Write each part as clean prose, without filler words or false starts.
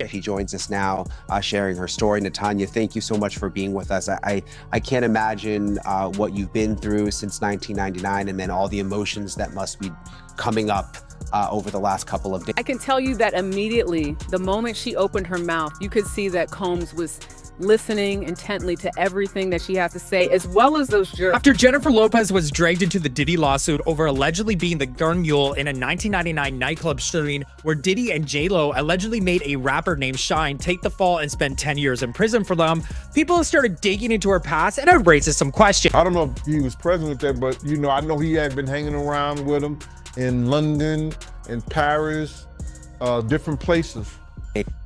She joins us now, sharing her story. Natanya, thank you so much for being with us. I can't imagine what you've been through since 1999, and then all the emotions that must be coming up over the last couple of days. I can tell you that immediately, the moment she opened her mouth, you could see that Combs was listening intently to everything that she had to say, as well as those jurors. After Jennifer Lopez was dragged into the Diddy lawsuit over allegedly being the gun mule in a 1999 nightclub shooting where Diddy and J-Lo allegedly made a rapper named Shine take the fall and spend 10 years in prison for them, people have started digging into her past, and it raises some questions. I don't know if he was present with that, but I know he had been hanging around with him in London, in Paris, different places.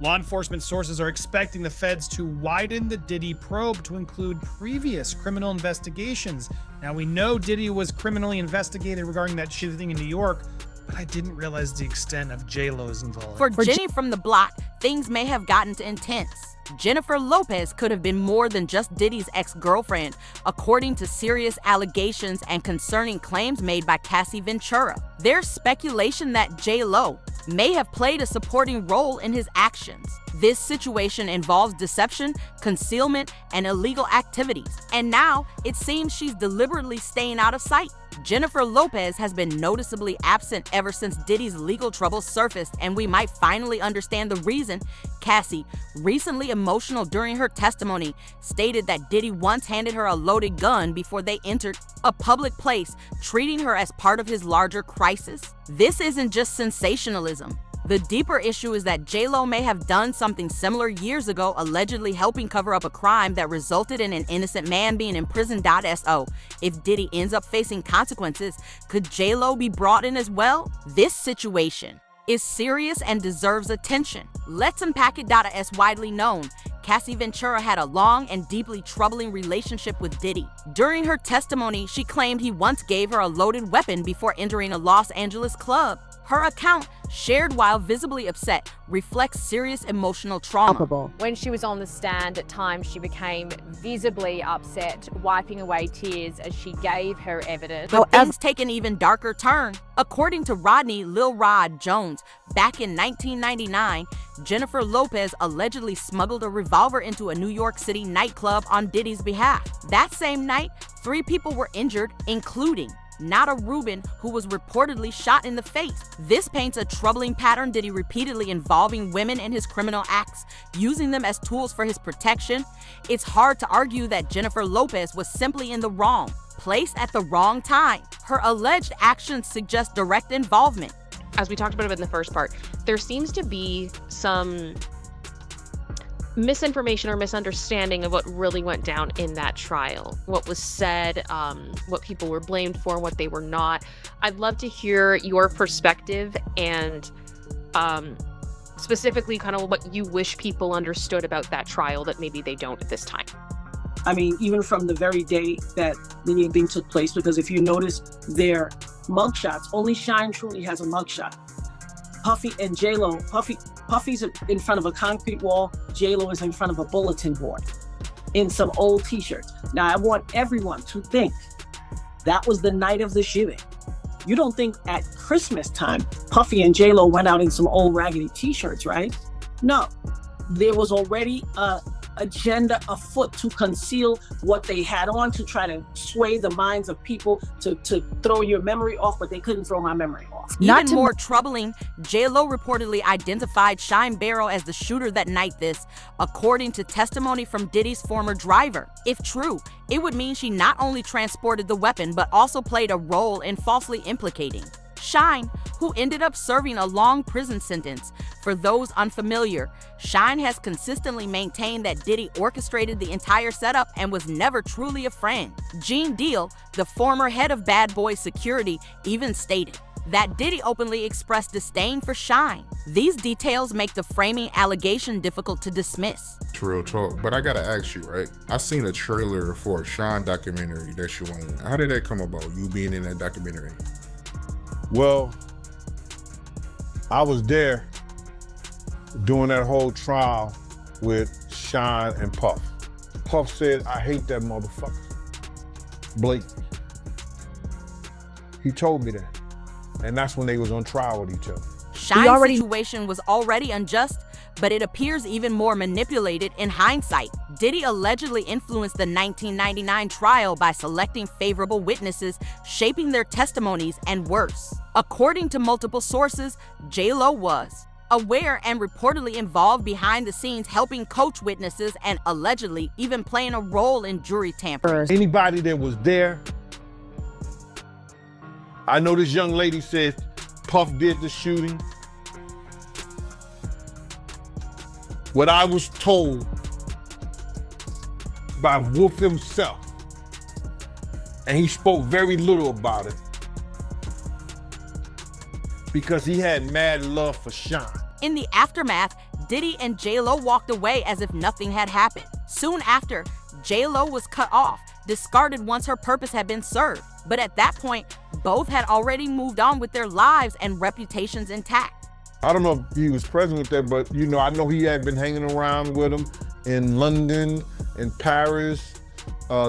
Law enforcement sources are expecting the feds to widen the Diddy probe to include previous criminal investigations. Now, we know Diddy was criminally investigated regarding that shooting in New York, but I didn't realize the extent of J-Lo's involvement. For Jenny from the block, things may have gotten intense. Jennifer Lopez could have been more than just Diddy's ex-girlfriend, according to serious allegations and concerning claims made by Cassie Ventura. There's speculation that J-Lo may have played a supporting role in his actions. This situation involves deception, concealment, and illegal activities. And now, it seems she's deliberately staying out of sight. Jennifer Lopez has been noticeably absent ever since Diddy's legal troubles surfaced, and we might finally understand the reason. Cassie, recently emotional during her testimony, stated that Diddy once handed her a loaded gun before they entered a public place, treating her as part of his larger crisis. This isn't just sensationalism. The deeper issue is that J-Lo may have done something similar years ago, allegedly helping cover up a crime that resulted in an innocent man being imprisoned. So, if Diddy ends up facing consequences, could J-Lo be brought in as well? This situation is serious and deserves attention. Let's unpack it. As widely known, Cassie Ventura had a long and deeply troubling relationship with Diddy. During her testimony, she claimed he once gave her a loaded weapon before entering a Los Angeles club. Her account, shared while visibly upset, reflects serious emotional trauma. When she was on the stand, at times she became visibly upset, wiping away tears as she gave her evidence. But things take an even darker turn. According to Rodney Lil Rod Jones, back in 1999, Jennifer Lopez allegedly smuggled a revolver into a New York City nightclub on Diddy's behalf. That same night, 3 people were injured, including Nada Rubin, who was reportedly shot in the face. This paints a troubling pattern. Diddy repeatedly involving women in his criminal acts, using them as tools for his protection. It's hard to argue that Jennifer Lopez was simply in the wrong place at the wrong time. Her alleged actions suggest direct involvement. As we talked about in the first part, there seems to be some misinformation or misunderstanding of what really went down in that trial, what was said, what people were blamed for, what they were not. I'd love to hear your perspective and specifically kind of what you wish people understood about that trial that maybe they don't at this time. I mean, even from the very day that the meeting took place, because if you notice their mugshots, only Shine truly has a mugshot. Puffy and J-Lo, Puffy's in front of a concrete wall, J-Lo is in front of a bulletin board in some old t-shirts. Now, I want everyone to think that was the night of the shooting. You don't think at Christmas time, Puffy and J-Lo went out in some old raggedy t-shirts, right? No, there was already a agenda afoot to conceal what they had on, to try to sway the minds of people, to throw your memory off, but they couldn't throw my memory off. Even more troubling, J-Lo reportedly identified Shine Barrow as the shooter that night. This, according to testimony from Diddy's former driver. If true, it would mean she not only transported the weapon, but also played a role in falsely implicating Shine, who ended up serving a long prison sentence. For those unfamiliar, Shine has consistently maintained that Diddy orchestrated the entire setup and was never truly a friend. Gene Deal, the former head of Bad Boy Security, even stated that Diddy openly expressed disdain for Shine. These details make the framing allegation difficult to dismiss. It's real talk, but I gotta ask you, right? I seen a trailer for a Shine documentary that you went in. How did that come about, you being in that documentary? Well, I was there doing that whole trial with Shine and Puff. Puff said, I hate that motherfucker. Blatant. He told me that. And that's when they was on trial with each other. Shine's situation was already unjust, but it appears even more manipulated in hindsight. Diddy allegedly influenced the 1999 trial by selecting favorable witnesses, shaping their testimonies, and worse. According to multiple sources, J-Lo was aware and reportedly involved behind the scenes, helping coach witnesses and allegedly even playing a role in jury tampering. Anybody that was there, I know this young lady said Puff did the shooting. What I was told by Wolf himself, and he spoke very little about it because he had mad love for Sean. In the aftermath, Diddy and J-Lo walked away as if nothing had happened. Soon after, J-Lo was cut off, discarded once her purpose had been served. But at that point, both had already moved on with their lives and reputations intact. I don't know if he was present with that, but I know he had been hanging around with him in London, in Paris,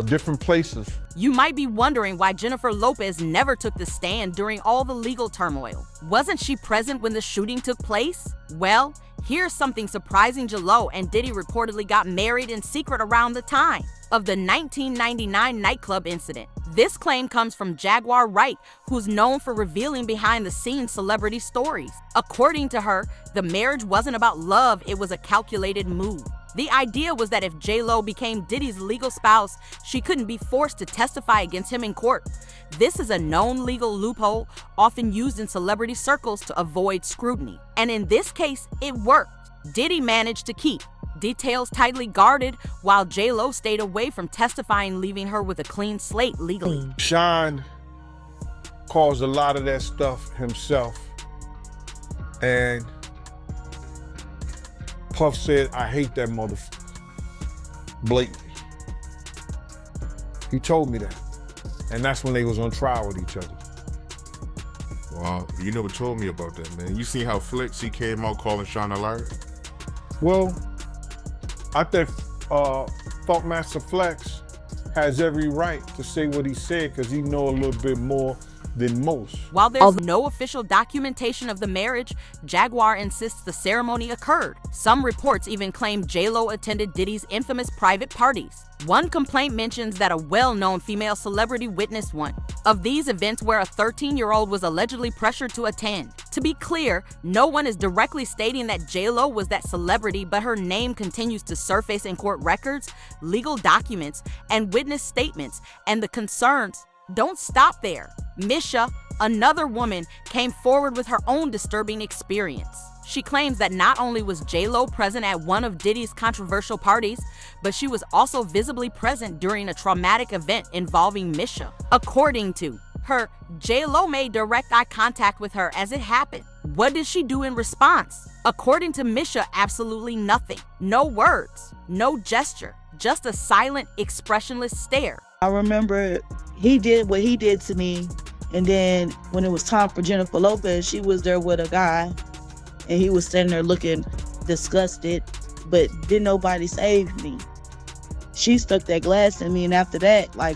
different places. You might be wondering why Jennifer Lopez never took the stand during all the legal turmoil. Wasn't she present when the shooting took place? Well, here's something surprising. J-Lo and Diddy reportedly got married in secret around the time of the 1999 nightclub incident. This claim comes from Jaguar Wright, who's known for revealing behind-the-scenes celebrity stories. According to her, the marriage wasn't about love, it was a calculated move. The idea was that if J-Lo became Diddy's legal spouse, she couldn't be forced to testify against him in court. This is a known legal loophole, often used in celebrity circles to avoid scrutiny. And in this case, it worked. Diddy managed to keep details tightly guarded, while J-Lo stayed away from testifying, leaving her with a clean slate legally. Sean caused a lot of that stuff himself. And Puff said, I hate that motherfucker. Blatantly. He told me that. And that's when they was on trial with each other. Wow, you never told me about that, man. You seen how Flex, he came out calling Sean a liar? Well, I think Funkmaster Flex has every right to say what he said because he know a little bit more than most. While there's no official documentation of the marriage, Jaguar insists the ceremony occurred. Some reports even claim J-Lo attended Diddy's infamous private parties. One complaint mentions that a well-known female celebrity witnessed one of these events where a 13-year-old was allegedly pressured to attend. To be clear, no one is directly stating that J-Lo was that celebrity, but her name continues to surface in court records, legal documents, and witness statements, and the concerns don't stop there. Misha, another woman, came forward with her own disturbing experience. She claims that not only was J-Lo present at one of Diddy's controversial parties, but she was also visibly present during a traumatic event involving Misha. According to her, J-Lo made direct eye contact with her as it happened. What did she do in response? According to Misha, absolutely nothing. No words, no gesture, just a silent, expressionless stare. I remember he did what he did to me, and then when it was time for Jennifer Lopez, she was there with a guy, and he was standing there looking disgusted, but didn't nobody save me. She stuck that glass in me, and after that, my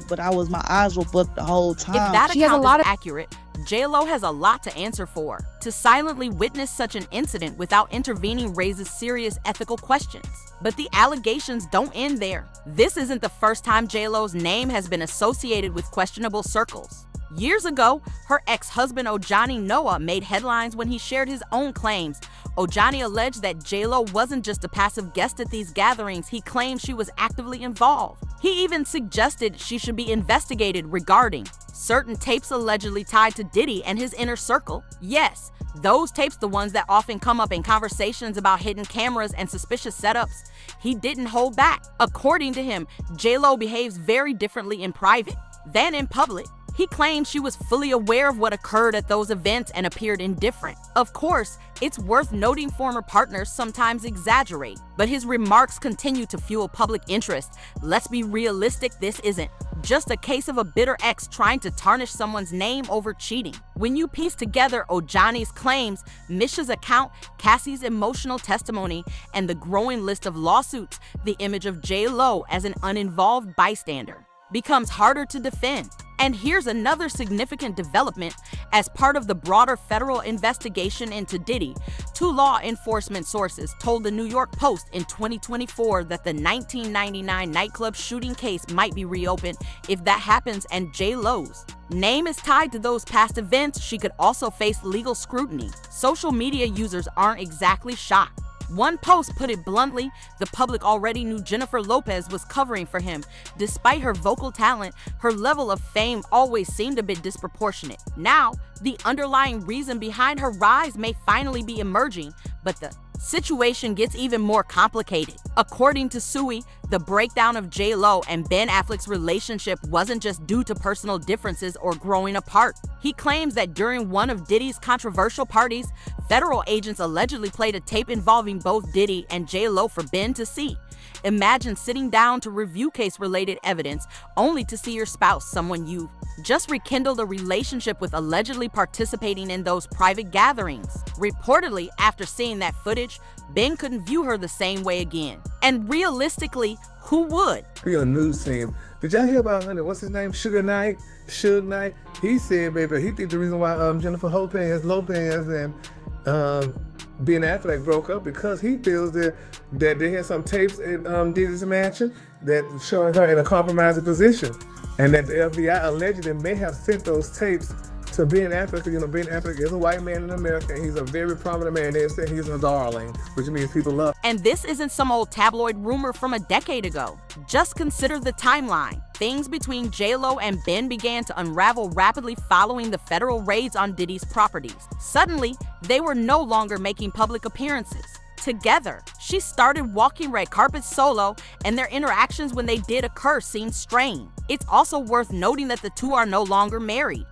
eyes were booked the whole time. If that account is accurate, J-Lo has a lot to answer for. To silently witness such an incident without intervening raises serious ethical questions. But the allegations don't end there. This isn't the first time J-Lo's name has been associated with questionable circles. Years ago, her ex-husband Ojani Noah made headlines when he shared his own claims. Ojani alleged that J-Lo wasn't just a passive guest at these gatherings, he claimed she was actively involved. He even suggested she should be investigated regarding certain tapes allegedly tied to Diddy and his inner circle. Yes, those tapes, the ones that often come up in conversations about hidden cameras and suspicious setups. He didn't hold back. According to him, J-Lo behaves very differently in private than in public. He claimed she was fully aware of what occurred at those events and appeared indifferent. Of course, it's worth noting former partners sometimes exaggerate, but his remarks continue to fuel public interest. Let's be realistic, this isn't just a case of a bitter ex trying to tarnish someone's name over cheating. When you piece together Ojani's claims, Misha's account, Cassie's emotional testimony, and the growing list of lawsuits, the image of J-Lo as an uninvolved bystander becomes harder to defend. And here's another significant development. As part of the broader federal investigation into Diddy, 2 law enforcement sources told the New York Post in 2024 that the 1999 nightclub shooting case might be reopened. If that happens and J.Lo's name is tied to those past events, she could also face legal scrutiny. Social media users aren't exactly shocked. One post put it bluntly, the public already knew Jennifer Lopez was covering for him. Despite her vocal talent, her level of fame always seemed a bit disproportionate. Now, the underlying reason behind her rise may finally be emerging, but the situation gets even more complicated. According to Sui, the breakdown of J.Lo and Ben Affleck's relationship wasn't just due to personal differences or growing apart. He claims that during one of Diddy's controversial parties, federal agents allegedly played a tape involving both Diddy and J.Lo for Ben to see. Imagine sitting down to review case-related evidence only to see your spouse, someone you've just rekindled a relationship with, allegedly participating in those private gatherings. Reportedly, after seeing that footage, Ben couldn't view her the same way again. And realistically, who would? He on the news saying, did y'all hear about what's his name? Suge Knight. He said, baby, he think the reason why Jennifer Lopez and Ben Affleck broke up because he feels that they had some tapes in Diddy's mansion that showing her in a compromising position, and that the FBI allegedly may have sent those tapes to Ben Affleck. You know, Ben Affleck is a white man in America, and he's a very prominent man. They say he's a darling, which means people love. And this isn't some old tabloid rumor from a decade ago. Just consider the timeline. Things between J.Lo and Ben began to unravel rapidly following the federal raids on Diddy's properties. Suddenly, they were no longer making public appearances together. She started walking red carpets solo, and their interactions when they did occur seemed strained. It's also worth noting that the two are no longer married.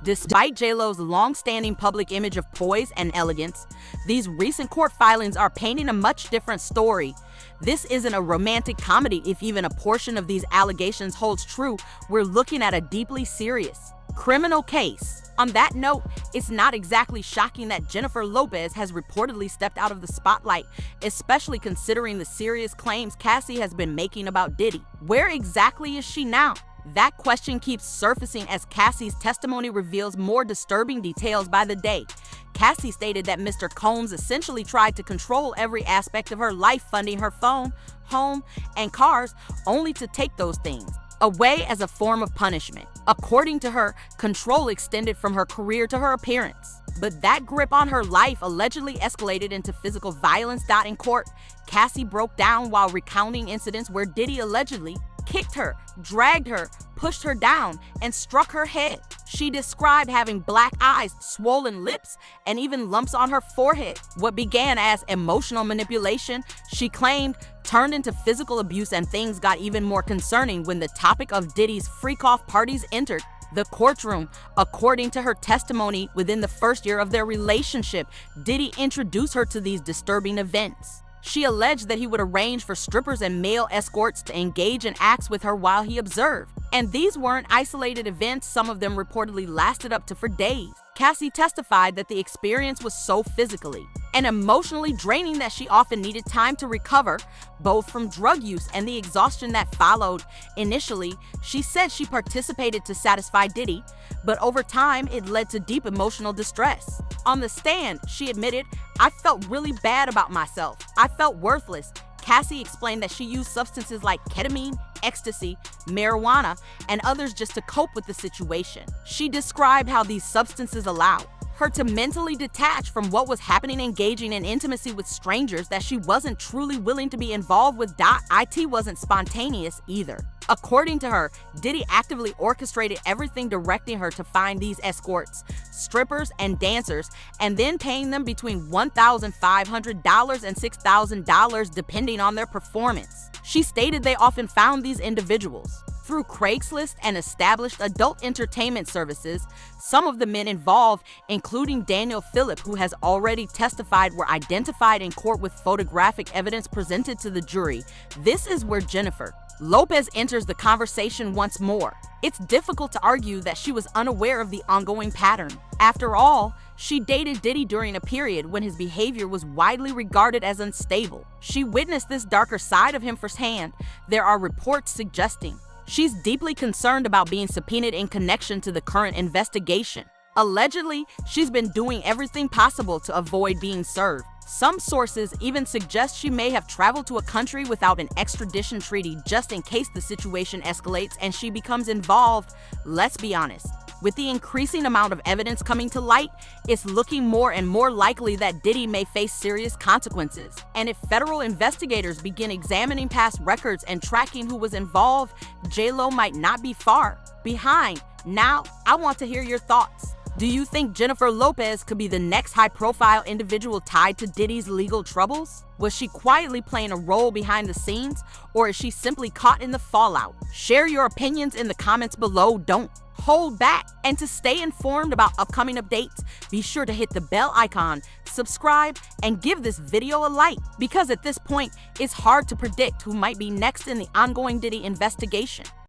Despite J.Lo's long-standing public image of poise and elegance, these recent court filings are painting a much different story. This isn't a romantic comedy. If even a portion of these allegations holds true, we're looking at a deeply serious criminal case. On that note, it's not exactly shocking that Jennifer Lopez has reportedly stepped out of the spotlight, especially considering the serious claims Cassie has been making about Diddy. Where exactly is she now? That question keeps surfacing as Cassie's testimony reveals more disturbing details by the day. Cassie stated that Mr. Combs essentially tried to control every aspect of her life, funding her phone, home, and cars, only to take those things away as a form of punishment. According to her, control extended from her career to her appearance. But that grip on her life allegedly escalated into physical violence. In court, Cassie broke down while recounting incidents where Diddy allegedly kicked her, dragged her, pushed her down, and struck her head. She described having black eyes, swollen lips, and even lumps on her forehead. What began as emotional manipulation, she claimed, turned into physical abuse, and things got even more concerning when the topic of Diddy's freak-off parties entered the courtroom. According to her testimony, within the first year of their relationship, Diddy introduced her to these disturbing events. She alleged that he would arrange for strippers and male escorts to engage in acts with her while he observed. And these weren't isolated events, some of them reportedly lasted up to for days. Cassie testified that the experience was so physically and emotionally draining that she often needed time to recover, both from drug use and the exhaustion that followed. Initially, she said she participated to satisfy Diddy, but over time, it led to deep emotional distress. On the stand, she admitted, "I felt really bad about myself. I felt worthless." Cassie explained that she used substances like ketamine, ecstasy, marijuana, and others just to cope with the situation. She described how these substances allowed her to mentally detach from what was happening, engaging in intimacy with strangers that she wasn't truly willing to be involved with. It wasn't spontaneous either. According to her, Diddy actively orchestrated everything, directing her to find these escorts, strippers, and dancers, and then paying them between $1,500 and $6,000 depending on their performance. She stated they often found these individuals through Craigslist and established adult entertainment services. Some of the men involved, including Daniel Phillip, who has already testified, were identified in court with photographic evidence presented to the jury. This is where Jennifer Lopez enters the conversation once more. It's difficult to argue that she was unaware of the ongoing pattern. After all, she dated Diddy during a period when his behavior was widely regarded as unstable. She witnessed this darker side of him firsthand. There are reports suggesting she's deeply concerned about being subpoenaed in connection to the current investigation. Allegedly, she's been doing everything possible to avoid being served. Some sources even suggest she may have traveled to a country without an extradition treaty just in case the situation escalates and she becomes involved. Let's be honest. With the increasing amount of evidence coming to light, it's looking more and more likely that Diddy may face serious consequences. And if federal investigators begin examining past records and tracking who was involved, J-Lo might not be far behind. Now, I want to hear your thoughts. Do you think Jennifer Lopez could be the next high-profile individual tied to Diddy's legal troubles? Was she quietly playing a role behind the scenes, or is she simply caught in the fallout? Share your opinions in the comments below. Don't hold back. And to stay informed about upcoming updates, be sure to hit the bell icon, subscribe, and give this video a like, because at this point, it's hard to predict who might be next in the ongoing Diddy investigation.